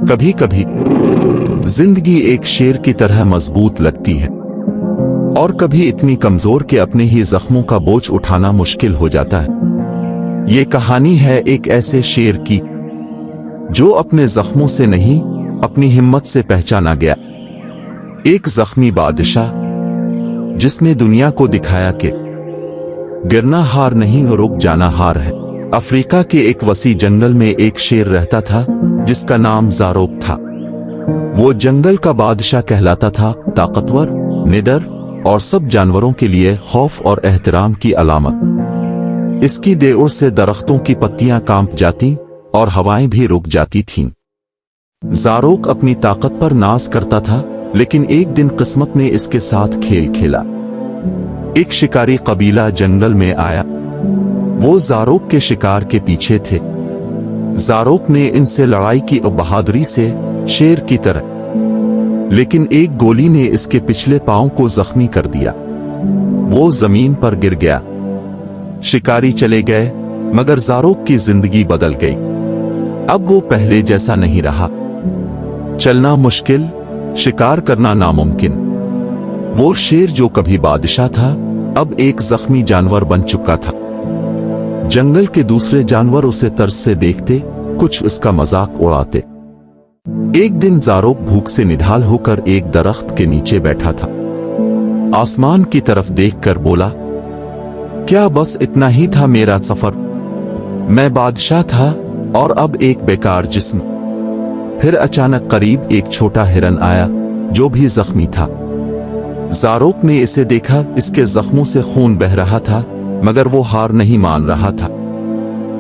कभी कभी जिंदगी एक शेर की तरह मजबूत लगती है और कभी इतनी कमजोर कि अपने ही जख्मों का बोझ उठाना मुश्किल हो जाता है। ये कहानी है एक ऐसे शेर की जो अपने जख्मों से नहीं, अपनी हिम्मत से पहचाना गया। एक जख्मी बादशाह जिसने दुनिया को दिखाया कि गिरना हार नहीं और रुक जाना हार है। अफ्रीका के एक वसी जंगल में एक शेर रहता था जिसका नाम ज़ारोक था। वो जंगल का बादशाह कहलाता था, ताकतवर, निडर और सब जानवरों के लिए खौफ और एहतराम की अलामत। इसकी देर से दरख्तों की पत्तियां कांप जाती और हवाएं भी रुक जाती थीं। ज़ारोक अपनी ताकत पर नाज करता था, लेकिन एक दिन किस्मत ने इसके साथ खेल खेला। एक शिकारी कबीला जंगल में आया। वो ज़ारोक के शिकार के पीछे थे। ज़ारोक ने इनसे लड़ाई की और बहादुरी से, शेर की तरह, लेकिन एक गोली ने इसके पिछले पांव को जख्मी कर दिया। वो जमीन पर गिर गया। शिकारी चले गए, मगर ज़ारोक की जिंदगी बदल गई। अब वो पहले जैसा नहीं रहा। चलना मुश्किल, शिकार करना नामुमकिन। वो शेर जो कभी बादशाह था, अब एक जख्मी जानवर बन चुका था। जंगल के दूसरे जानवर उसे तरस से देखते, कुछ उसका मजाक उड़ाते। एक दिन ज़ारोक भूख से निढाल होकर एक दरख्त के नीचे बैठा था। आसमान की तरफ देखकर बोला, क्या बस इतना ही था मेरा सफर? मैं बादशाह था और अब एक बेकार जिस्म। फिर अचानक करीब एक छोटा हिरन आया जो भी जख्मी था। ज़ारोक ने इसे देखा। इसके जख्मों से खून बह रहा था, मगर वो हार नहीं मान रहा था।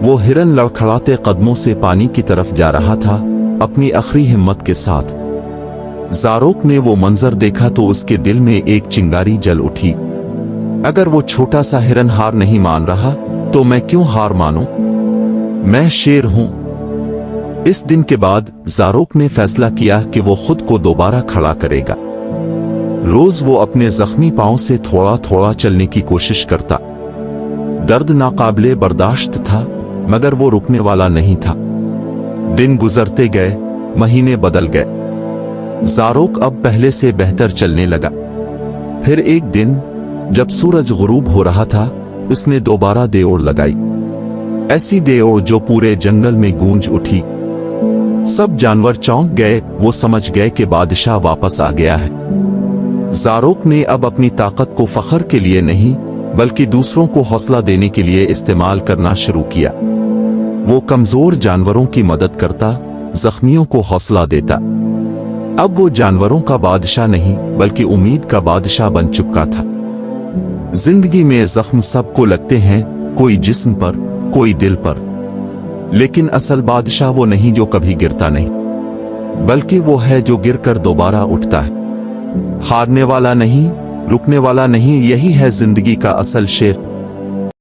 वो हिरन लड़खड़ाते कदमों से पानी की तरफ जा रहा था, अपनी आखिरी हिम्मत के साथ। ज़ारोक ने वो मंजर देखा तो उसके दिल में एक चिंगारी जल उठी। अगर वो छोटा सा हिरन हार नहीं मान रहा, तो मैं क्यों हार मानूं? मैं शेर हूं। इस दिन के बाद ज़ारोक ने फैसला किया कि वो खुद को दोबारा खड़ा करेगा। रोज वो अपने जख्मी पांव से थोड़ा थोड़ा चलने की कोशिश करता। दर्द नाकाबिले बर्दाश्त था, मगर वो रुकने वाला नहीं था। दिन गुजरते गए, महीने बदल गए। ज़ारोक अब पहले से बेहतर चलने लगा। फिर एक दिन जब सूरज गुरूब हो रहा था, उसने दोबारा देओड़ लगाई। ऐसी देओड़ जो पूरे जंगल में गूंज उठी। सब जानवर चौंक गए। वो समझ गए कि बादशाह वापस आ गया है। ज़ारोक ने अब अपनी ताकत को फख्र के लिए नहीं, बल्कि दूसरों को हौसला देने के लिए इस्तेमाल करना शुरू किया। वो कमजोर जानवरों की मदद करता, जख्मियों को हौसला देता। अब वो जानवरों का बादशाह नहीं, बल्कि उम्मीद का बादशाह बन चुका था। जिंदगी में जख्म सबको लगते हैं, कोई जिस्म पर, कोई दिल पर, लेकिन असल बादशाह वो नहीं जो कभी गिरता नहीं, बल्कि वो है जो गिरकर दोबारा उठता है। हारने वाला नहीं, रुकने वाला नहीं, यही है जिंदगी का असल शेर।